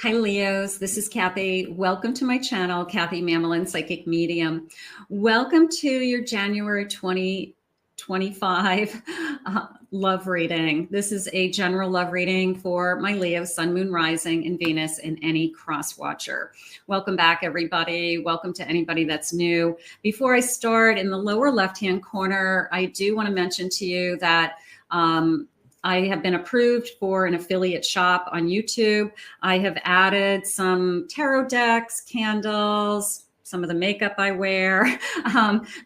Hi, Leos. This is Kathy. Welcome to my channel, Kathy Mamolen, Psychic Medium. Welcome to your January 2025 love reading. This is a general love reading for my Leo, Sun, Moon, Rising, and Venus, and any cross watcher. Welcome back, everybody. Welcome to anybody that's new. Before I start, in the lower left-hand corner, I do want to mention to you that I have been approved for an affiliate shop on YouTube. I have added some tarot decks, candles, some of the makeup I wear,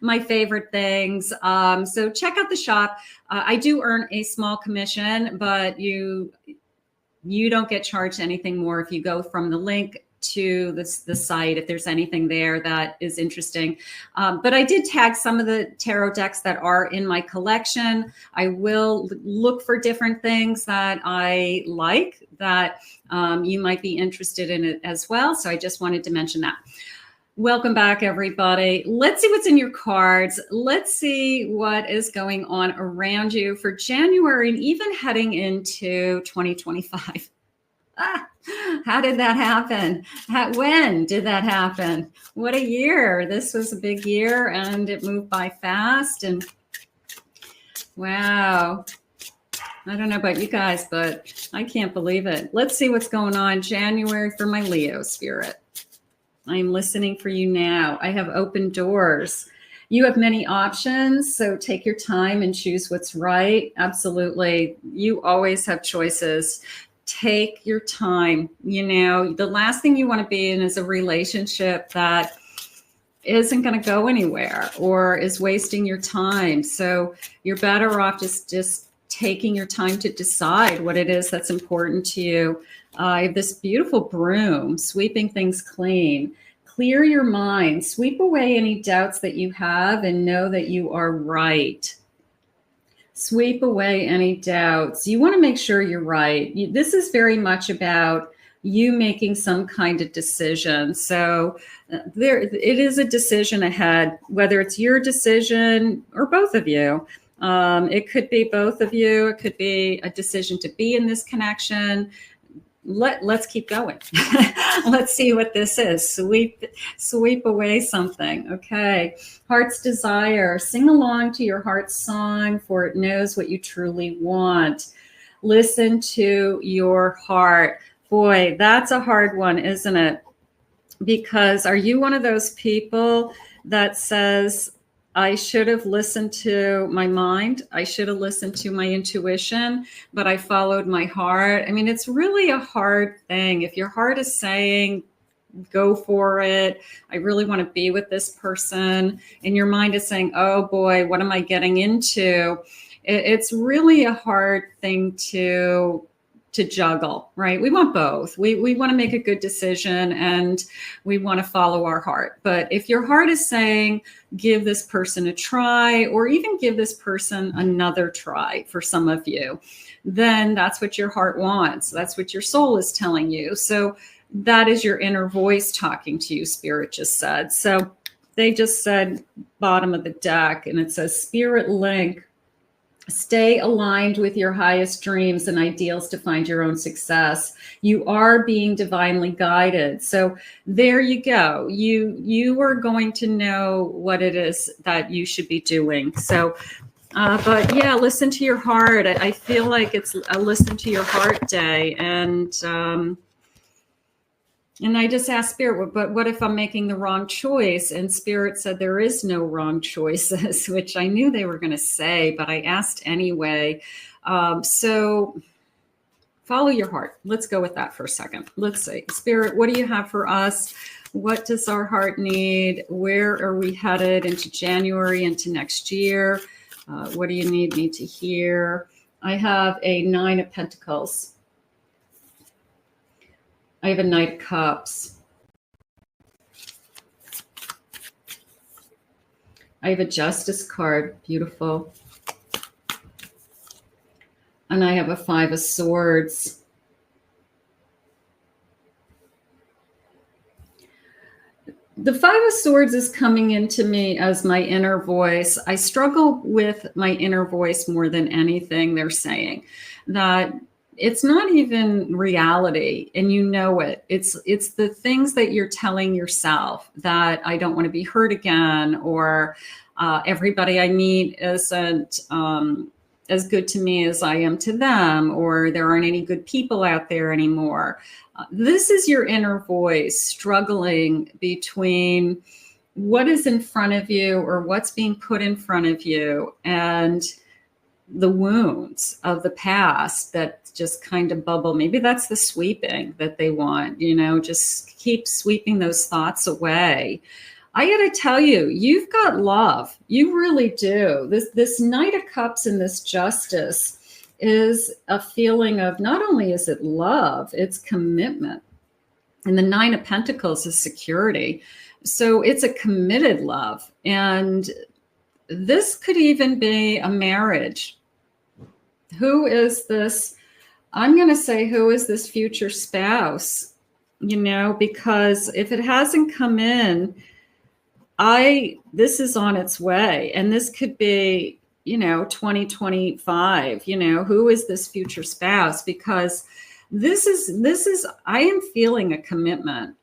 my favorite things. So check out the shop. I do earn a small commission, but you don't get charged anything more if you go from the link to the site, if there's anything there that is interesting. But I did tag some of the tarot decks that are in my collection. I will look for different things that I like that you might be interested in it as well. So I just wanted to mention that. Welcome back, everybody. Let's see what's in your cards. Let's see what is going on around you for January and even heading into 2025. How did that happen? When did that happen? What a year. This was a big year and it moved by fast. And wow. I don't know about you guys, but I can't believe it. Let's see what's going on January for my Leo spirit. I'm listening for you now. I have open doors. You have many options, so take your time and choose what's right. Absolutely. You always have choices. Take your time. You know, the last thing you want to be in is a relationship that isn't going to go anywhere or is wasting your time. So you're better off just taking your time to decide what it is that's important to you. I have this beautiful broom, sweeping things clean. Clear your mind, sweep away any doubts that you have and know that you are right. Sweep away any doubts. You want to make sure you're right. This is very much about you making some kind of decision. So it is a decision ahead, whether it's your decision or both of you. It could be both of you. It could be a decision to be in this connection. Let's keep going. Let's see what this is. Sweep away something. Okay. Heart's desire. Sing along to your heart's song, for it knows what you truly want. Listen to your heart. Boy, that's a hard one, isn't it? Because are you one of those people that says, I should have listened to my mind. I should have listened to my intuition, but I followed my heart. I mean, it's really a hard thing. If your heart is saying, go for it, I really want to be with this person, and your mind is saying, oh boy, what am I getting into? It's really a hard thing to juggle, right? We want both. We want to make a good decision and we want to follow our heart. But if your heart is saying, give this person a try, or even give this person another try for some of you, then that's what your heart wants. That's what your soul is telling you. So that is your inner voice talking to you, Spirit just said. So they just said bottom of the deck, and it says, Spirit link. Stay aligned with your highest dreams and ideals to find your own success. You are being divinely guided. So there you go. You are going to know what it is that you should be doing. So, but yeah, listen to your heart. I feel like it's a listen to your heart day. And I just asked Spirit, but what if I'm making the wrong choice? And Spirit said there is no wrong choices, which I knew they were going to say, but I asked anyway. So follow your heart. Let's go with that for a second. Let's see. Spirit, what do you have for us? What does our heart need? Where are we headed into January, into next year? What do you need me to hear? I have a 9 of Pentacles. I have a Knight of Cups. I have a Justice card, beautiful. And I have a 5 of Swords. The 5 of Swords is coming into me as my inner voice. I struggle with my inner voice more than anything. They're saying that it's not even reality, and you know it. It's the things that you're telling yourself, that I don't want to be hurt again, or everybody I meet isn't as good to me as I am to them, or there aren't any good people out there anymore. This is your inner voice struggling between what is in front of you, or what's being put in front of you, and the wounds of the past that just kind of bubble. Maybe that's the sweeping that they want, just keep sweeping those thoughts away. I got to tell you, you've got love. You really do. This Knight of Cups and this Justice is a feeling of, not only is it love, it's commitment. And the Nine of Pentacles is security. So it's a committed love. And this could even be a marriage. Who is this? I'm going to say, who is this future spouse? Because if it hasn't come in, this is on its way. And this could be, 2025, who is this future spouse? Because this is, I am feeling a commitment.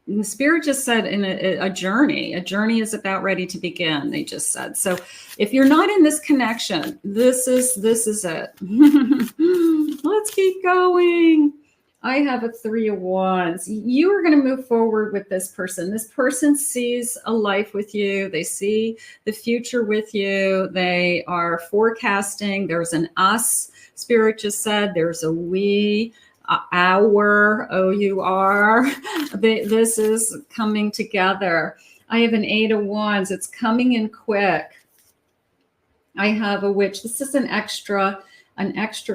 And the Spirit just said in a journey is about ready to begin, they just said. So if you're not in this connection, this is it. Let's keep going. I have a 3 of Wands. You are going to move forward with this person. This person sees a life with you. They see the future with you. They are forecasting. There's an us. Spirit just said there's a we. Our, O-U-R. This is coming together. I have an 8 of Wands. It's coming in quick. I have a Witch. This is an extra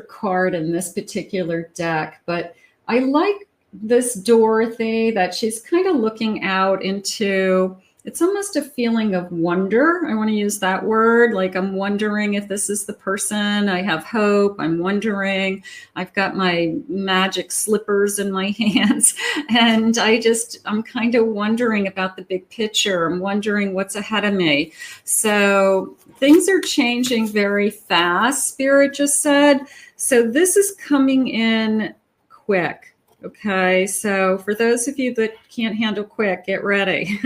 card in this particular deck, but I like this Dorothy, that she's kind of looking out into, it's almost a feeling of wonder. I want to use that word. Like, I'm wondering if this is the person. I have hope. I'm wondering. I've got my magic slippers in my hands. And I'm kind of wondering about the big picture. I'm wondering what's ahead of me. So things are changing very fast, Spirit just said. So this is coming in quick. Okay, so for those of you that can't handle quick, get ready.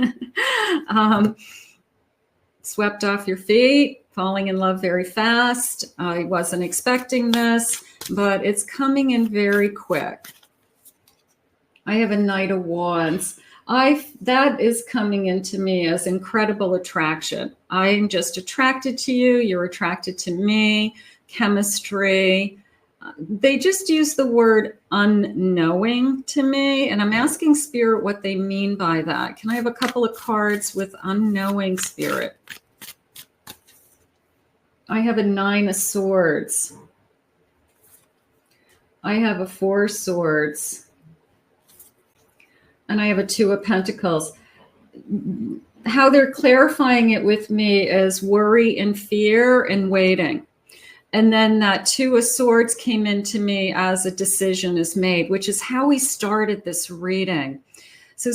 Swept off your feet, falling in love very fast. I wasn't expecting this, but it's coming in very quick. I have a Knight of Wands. That is coming into me as incredible attraction. I'm just attracted to you. You're attracted to me. Chemistry. They just use the word unknowing to me, and I'm asking Spirit what they mean by that. Can I have a couple of cards with unknowing, Spirit? I have a 9 of Swords. I have a 4 of Swords. And I have a 2 of Pentacles. How they're clarifying it with me is worry and fear and waiting. And then that 2 of Swords came into me as a decision is made, which is how we started this reading. So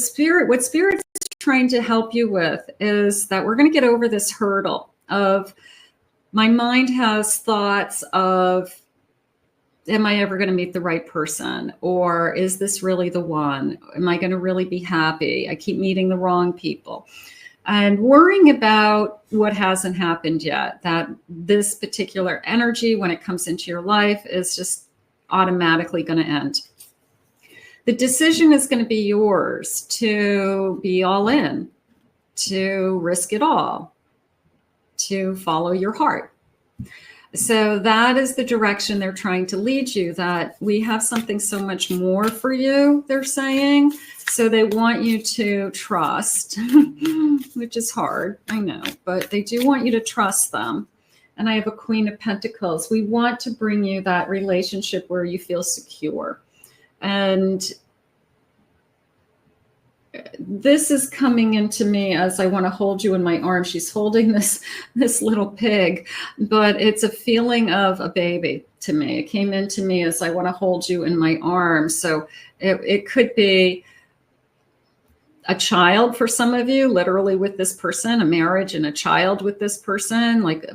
what Spirit's trying to help you with is that we're going to get over this hurdle of, my mind has thoughts of, am I ever going to meet the right person? Or is this really the one? Am I going to really be happy? I keep meeting the wrong people. And worrying about what hasn't happened yet, that this particular energy, when it comes into your life, is just automatically going to end. The decision is going to be yours to be all in, to risk it all, to follow your heart. So that is the direction they're trying to lead you, that we have something so much more for you, they're saying. So they want you to trust, which is hard, I know, but they do want you to trust them. And I have a Queen of Pentacles. We want to bring you that relationship where you feel secure. And this is coming into me as I want to hold you in my arms. She's holding this little pig, but it's a feeling of a baby to me. It came into me as I want to hold you in my arms. So it could be a child for some of you, literally with this person, a marriage and a child with this person, like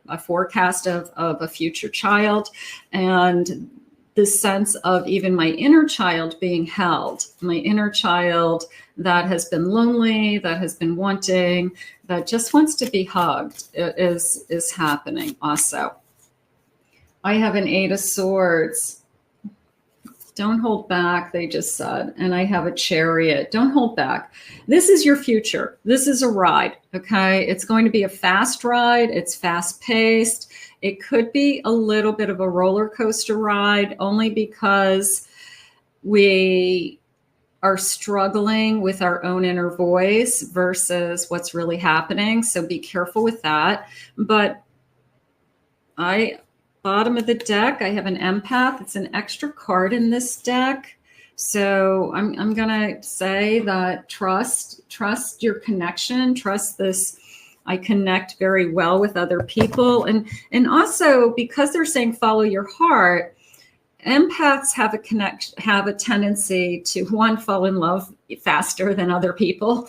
a forecast of a future child. And the sense of even my inner child being held, my inner child that has been lonely, that has been wanting, that just wants to be hugged is happening also. I have an 8 of Swords. Don't hold back, they just said. And I have a Chariot. Don't hold back. This is your future. This is a ride, okay? It's going to be a fast ride. It's fast-paced. It could be a little bit of a roller coaster ride, only because we are struggling with our own inner voice versus what's really happening. So be careful with that. But bottom of the deck, I have an empath. It's an extra card in this deck. So I'm going to say that trust your connection, trust this. I connect very well with other people. And also because they're saying follow your heart, empaths have a tendency to, one, fall in love faster than other people.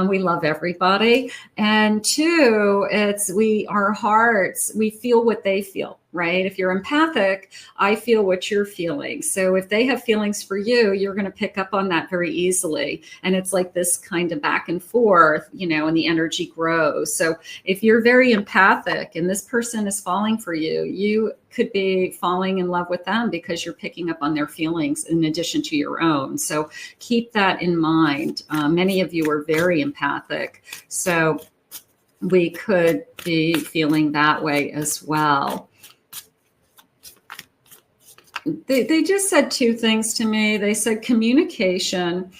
We love everybody. And two, our hearts, we feel what they feel, right? If you're empathic, I feel what you're feeling. So if they have feelings for you, you're going to pick up on that very easily. And it's like this kind of back and forth, and the energy grows. So if you're very empathic and this person is falling for you, you could be falling in love with them because you're picking up on their feelings in addition to your own. So keep that in mind. Many of you are very empathic, so we could be feeling that way as well. They just said 2 things to me. They said communication,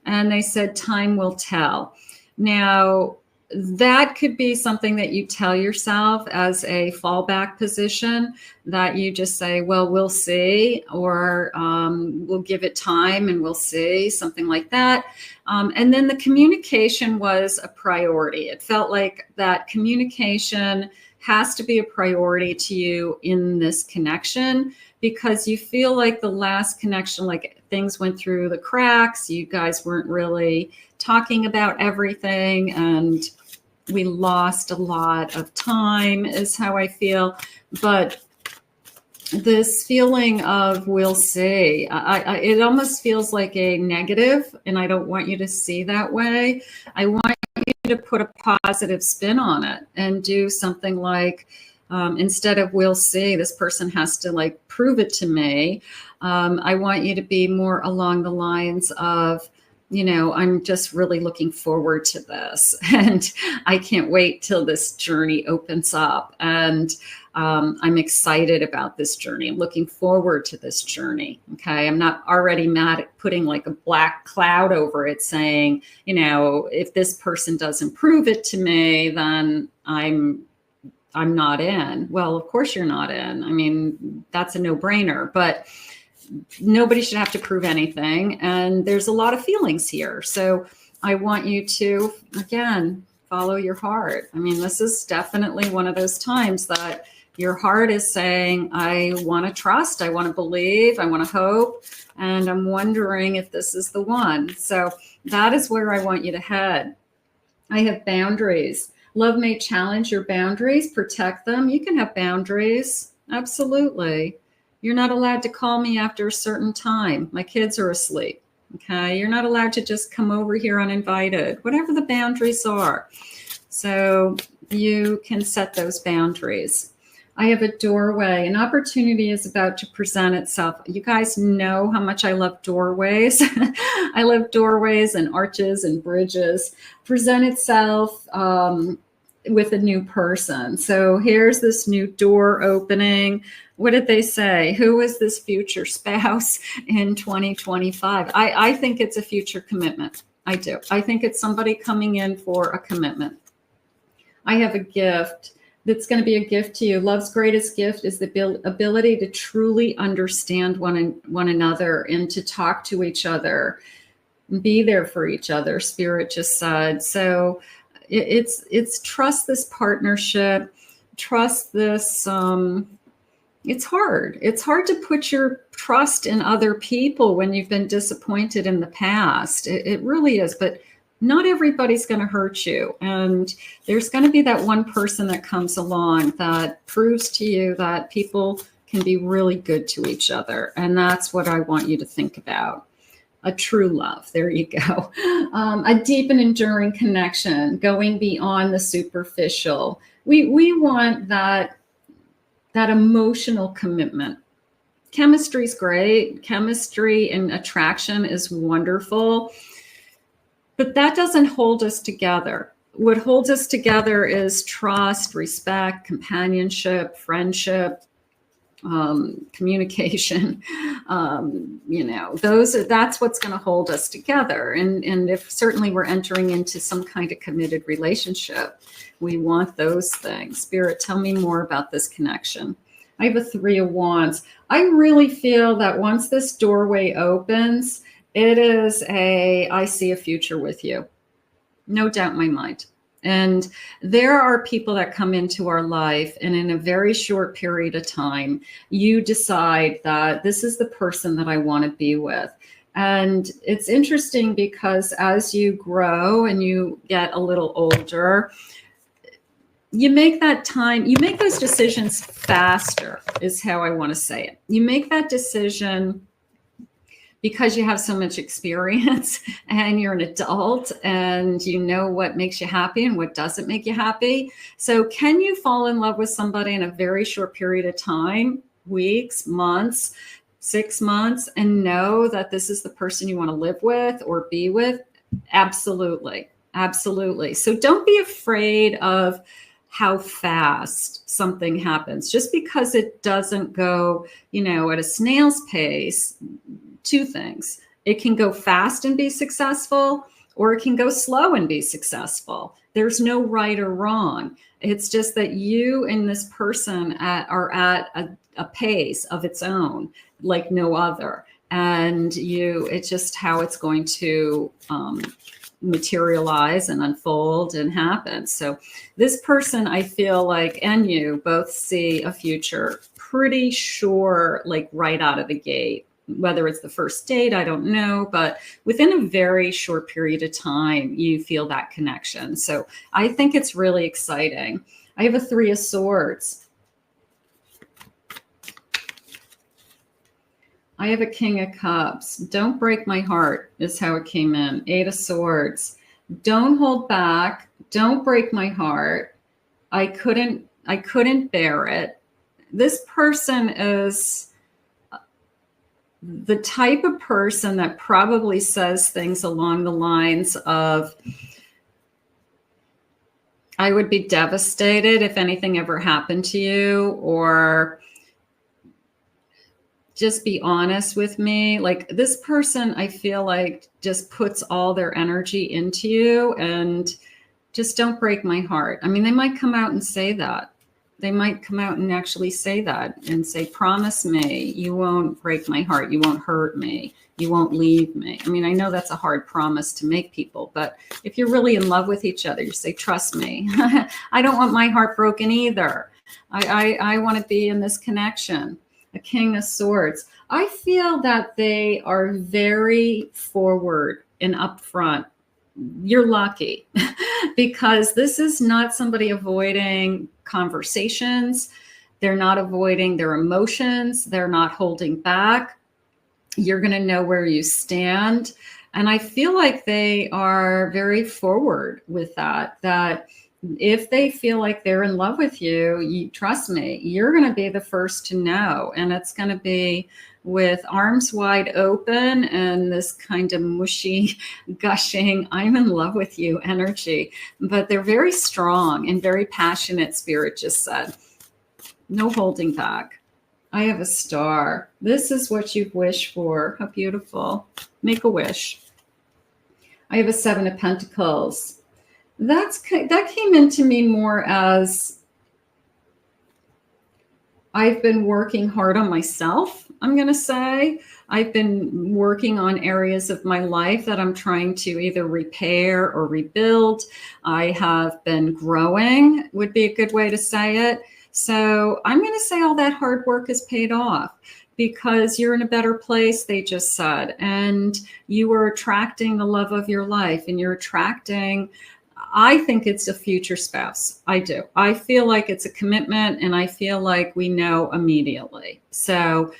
and they said time will tell. Now, that could be something that you tell yourself as a fallback position, that you just say, well, we'll see, or we'll give it time and we'll see, something like that. And then the communication was a priority. It felt like that communication has to be a priority to you in this connection, because you feel like the last connection, like things went through the cracks. You guys weren't really talking about everything, and we lost a lot of time is how I feel. But this feeling of we'll see, it almost feels like a negative, and I don't want you to see that way. I want you to put a positive spin on it and do something like, instead of we'll see, this person has to like prove it to me. I want you to be more along the lines of, I'm just really looking forward to this, and I can't wait till this journey opens up. And I'm excited about this journey. I'm looking forward to this journey. Okay. I'm not already mad at putting like a black cloud over it saying, if this person doesn't prove it to me, then I'm not in. Well, of course you're not in. I mean, that's a no-brainer, but nobody should have to prove anything. And there's a lot of feelings here. So I want you to, again, follow your heart. I mean, this is definitely one of those times that your heart is saying, I want to trust, I want to believe, I want to hope, and I'm wondering if this is the one. So that is where I want you to head. I have boundaries. Love may challenge your boundaries, protect them. You can have boundaries. Absolutely. You're not allowed to call me after a certain time. My kids are asleep. Okay. You're not allowed to just come over here uninvited, whatever the boundaries are. So you can set those boundaries. I have a doorway. An opportunity is about to present itself. You guys know how much I love doorways. I love doorways and arches and bridges. Present itself with a new person. So here's this new door opening. What did they say? Who is this future spouse in 2025? I think it's a future commitment. I do. I think it's somebody coming in for a commitment. I have a gift that's going to be a gift to you. Love's greatest gift is the ability to truly understand one another and to talk to each other, be there for each other, Spirit just said. So it's trust this partnership, trust this. It's hard. It's hard to put your trust in other people when you've been disappointed in the past. It really is. But not everybody's going to hurt you. And there's going to be that one person that comes along that proves to you that people can be really good to each other. And that's what I want you to think about. A true love. There you go. A deep and enduring connection, going beyond the superficial. We want that emotional commitment. Chemistry is great. Chemistry and attraction is wonderful. But that doesn't hold us together. What holds us together is trust, respect, companionship, friendship, communication. That's what's going to hold us together. And if certainly we're entering into some kind of committed relationship, we want those things. Spirit, tell me more about this connection. I have a 3 of Wands. I really feel that once this doorway opens, it is I see a future with you. No doubt in my mind. And there are people that come into our life, and in a very short period of time, you decide that this is the person that I want to be with. And it's interesting because as you grow and you get a little older, you make those decisions faster, is how I want to say it. You make that decision because you have so much experience and you're an adult and you know what makes you happy and what doesn't make you happy. So can you fall in love with somebody in a very short period of time, weeks, months, 6 months, and know that this is the person you want to live with or be with? Absolutely. Absolutely. So don't be afraid of how fast something happens. Just because it doesn't go, at a snail's pace, 2 things. It can go fast and be successful, or it can go slow and be successful. There's no right or wrong. It's just that you and this person are at a pace of its own, like no other. And it's just how it's going to materialize and unfold and happen. So this person, I feel like, and you both see a future pretty sure, like right out of the gate. Whether it's the first date, I don't know, but within a very short period of time, you feel that connection. So I think it's really exciting. I have a 3 of Swords. I have a King of Cups. Don't break my heart is how it came in. 8 of Swords. Don't hold back. Don't break my heart. I couldn't bear it. This person is the type of person that probably says things along the lines of, I would be devastated if anything ever happened to you, or just be honest with me. Like this person, I feel like just puts all their energy into you, and just don't break my heart. I mean, they might come out and say that. They might come out and actually say that and say, promise me you won't break my heart. You won't hurt me. You won't leave me. I mean, I know that's a hard promise to make people, but if you're really in love with each other, you say, trust me. I don't want my heart broken either. I want to be in this connection. A King of Swords. I feel that they are very forward and upfront. You're lucky because this is not somebody avoiding conversations. They're not avoiding their emotions. They're not holding back. You're going to know where you stand. And I feel like they are very forward with that if they feel like they're in love with you, trust me, you're going to be the first to know. And it's going to be with arms wide open and this kind of mushy, gushing, I'm in love with you energy. But they're very strong and very passionate, Spirit just said. No holding back. I have a star. This is what you've wished for. How beautiful. Make a wish. I have a 7 of Pentacles. That came into me more as I've been working hard on myself, I'm going to say. I've been working on areas of my life that I'm trying to either repair or rebuild. I have been growing, would be a good way to say it. So I'm going to say all that hard work has paid off because you're in a better place, they just said. And you are attracting the love of your life, and you're attracting, I think it's a future spouse. I do. I feel like it's a commitment, and I feel like we know immediately. So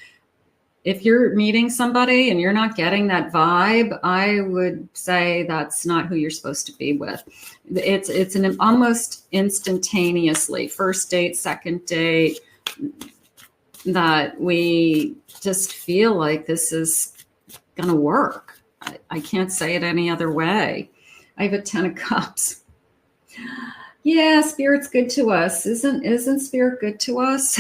if you're meeting somebody and you're not getting that vibe, I would say that's not who you're supposed to be with. It's an almost instantaneously first date, second date, that we just feel like this is going to work. I can't say it any other way. I have a 10 of Cups. Yeah, Spirit's good to us. Isn't Spirit good to us?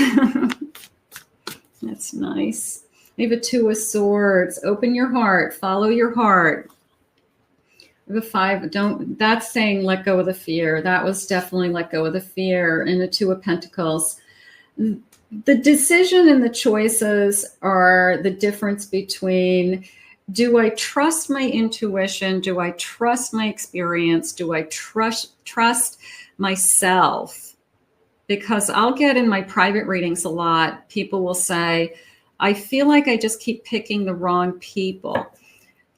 That's nice. I have a 2 of Swords. Open your heart. Follow your heart. I have a 5. That's saying let go of the fear. That was definitely let go of the fear. And the 2 of Pentacles. The decision and the choices are the difference between, do I trust my intuition? Do I trust my experience? Do I trust myself? Because I'll get in my private readings a lot, people will say, I feel like I just keep picking the wrong people,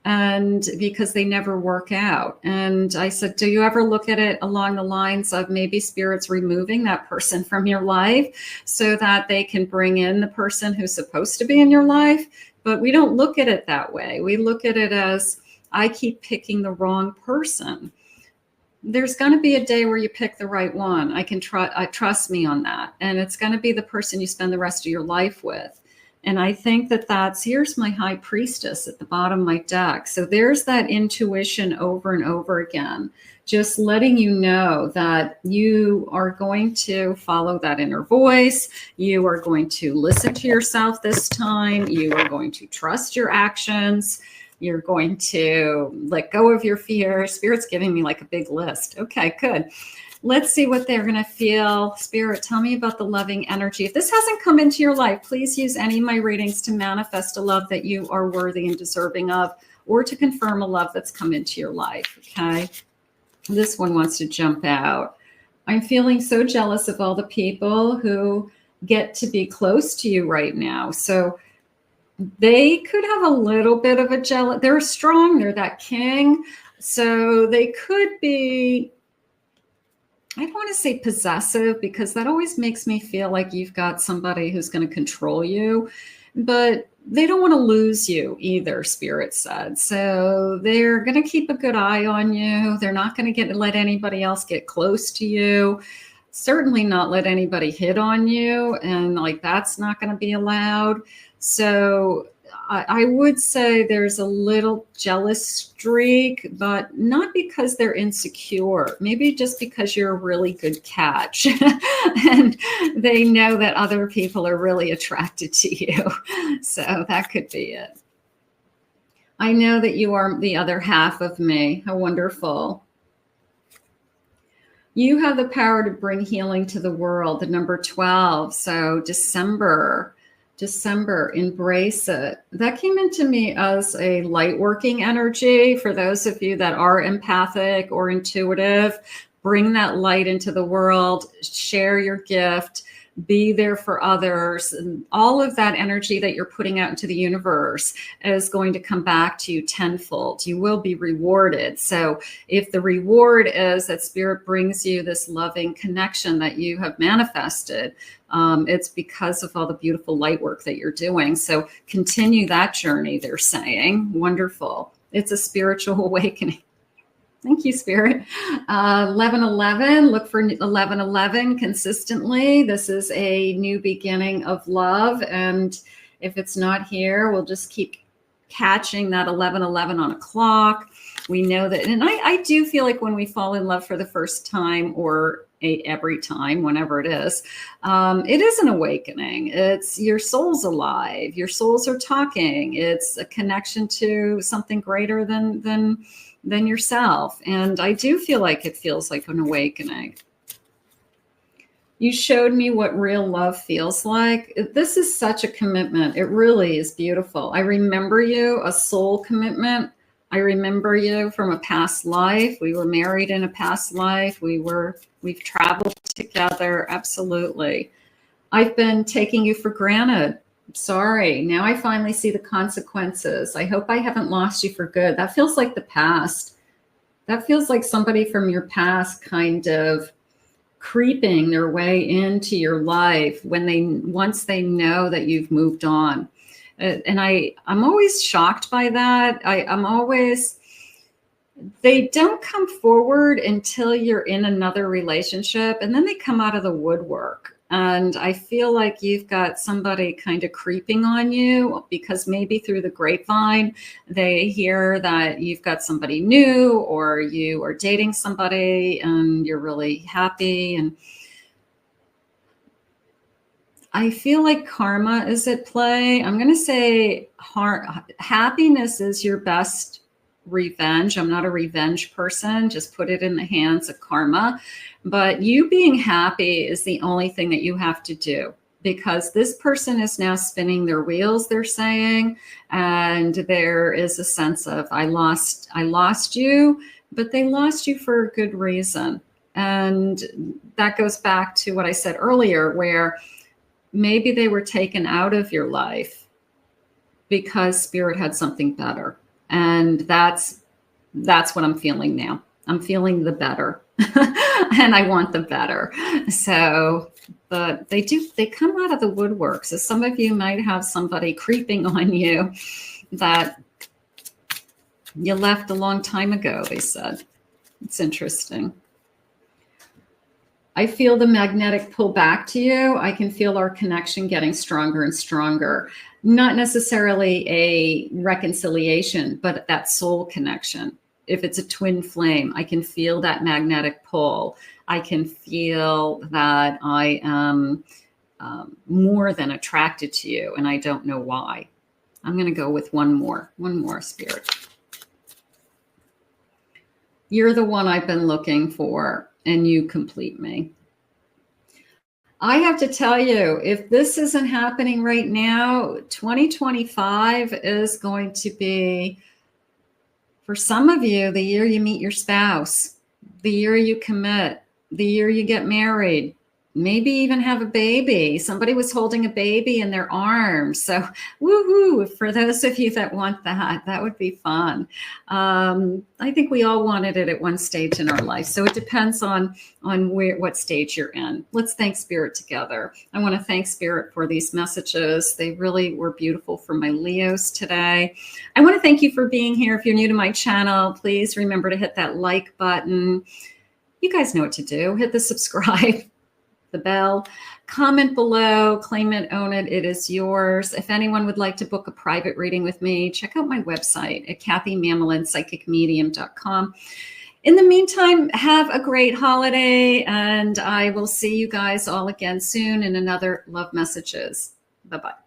and because they never work out. And I said, do you ever look at it along the lines of maybe Spirit's removing that person from your life so that they can bring in the person who's supposed to be in your life? But we don't look at it that way. We look at it as, I keep picking the wrong person. There's going to be a day where you pick the right one. I trust me on that. And it's going to be the person you spend the rest of your life with. And I think here's my High Priestess at the bottom of my deck. So there's that intuition over and over again, just letting you know that you are going to follow that inner voice. You are going to listen to yourself this time. You are going to trust your actions. You're going to let go of your fear. Spirit's giving me like a big list. Okay, good. Let's see what they're going to feel. Spirit, tell me about the loving energy. If this hasn't come into your life, please use any of my readings to manifest a love that you are worthy and deserving of, or to confirm a love that's come into your life, okay? This one wants to jump out. I'm feeling so jealous of all the people who get to be close to you right now. So they could have a little bit of a jealous. They're strong. They're that king. So they could be, I don't want to say possessive, because that always makes me feel like you've got somebody who's going to control you, but they don't want to lose you either, Spirit said. So they're going to keep a good eye on you. They're not going to let anybody else get close to you. Certainly not let anybody hit on you. And like, that's not going to be allowed. So I would say there's a little jealous streak, but not because they're insecure. Maybe just because you're a really good catch and they know that other people are really attracted to you. So that could be it. I know that you are the other half of me. How wonderful. You have the power to bring healing to the world, the number 12. So December, embrace it. That came into me as a light working energy. For those of you that are empathic or intuitive, bring that light into the world, share your gift, be there for others. And all of that energy that you're putting out into the universe is going to come back to you tenfold. You will be rewarded. So if the reward is that Spirit brings you this loving connection that you have manifested, it's because of all the beautiful light work that you're doing. So continue that journey, they're saying. Wonderful. It's a spiritual awakening. Thank you, Spirit. 1111, look for 1111 consistently. This is a new beginning of love. And if it's not here, we'll just keep catching that 1111 on a clock. We know that, and I do feel like when we fall in love for the first time, or every time, whenever it is an awakening. It's your soul's alive. Your souls are talking. It's a connection to something greater than yourself. And I do feel like it feels like an awakening. You showed me what real love feels like. This is such a commitment. It really is beautiful. I remember you, a soul commitment. I remember you from a past life. We were married in a past life. We've traveled together. Absolutely. I've been taking you for granted. Sorry. Now I finally see the consequences. I hope I haven't lost you for good. That feels like the past. That feels like somebody from your past kind of creeping their way into your life once they know that you've moved on. And I'm always shocked by that. They don't come forward until you're in another relationship, and then they come out of the woodwork. And I feel like you've got somebody kind of creeping on you, because maybe through the grapevine, they hear that you've got somebody new, or you are dating somebody and you're really happy. And I feel like karma is at play. I'm going to say happiness is your best revenge. I'm not a revenge person. Just put it in the hands of karma. But you being happy is the only thing that you have to do, because this person is now spinning their wheels, they're saying, and there is a sense of, I lost you, but they lost you for a good reason. And that goes back to what I said earlier, where maybe they were taken out of your life because spirit had something better. And that's what I'm feeling now. I'm feeling the better and I want the better. So, but they come out of the woodwork. So some of you might have somebody creeping on you that you left a long time ago, they said. It's interesting. I feel the magnetic pull back to you. I can feel our connection getting stronger and stronger. Not necessarily a reconciliation, but that soul connection. If it's a twin flame, I can feel that magnetic pull. I can feel that I am more than attracted to you, and I don't know why. I'm going to go with one more, Spirit. You're the one I've been looking for, and you complete me. I have to tell you, if this isn't happening right now, 2025 is going to be, for some of you, the year you meet your spouse, the year you commit, the year you get married, maybe even have a baby. Somebody was holding a baby in their arms. So woohoo, for those of you that want that would be fun. I think we all wanted it at one stage in our life. So it depends on what stage you're in. Let's thank Spirit together. I want to thank Spirit for these messages. They really were beautiful for my Leos today. I want to thank you for being here. If you're new to my channel, please remember to hit that like button. You guys know what to do. Hit the subscribe, the bell, comment below, claim it, own it. It is yours. If anyone would like to book a private reading with me, check out my website at KathyMamolenPsychicMedium.com. In the meantime, have a great holiday, and I will see you guys all again soon in another Love Messages. Bye-bye.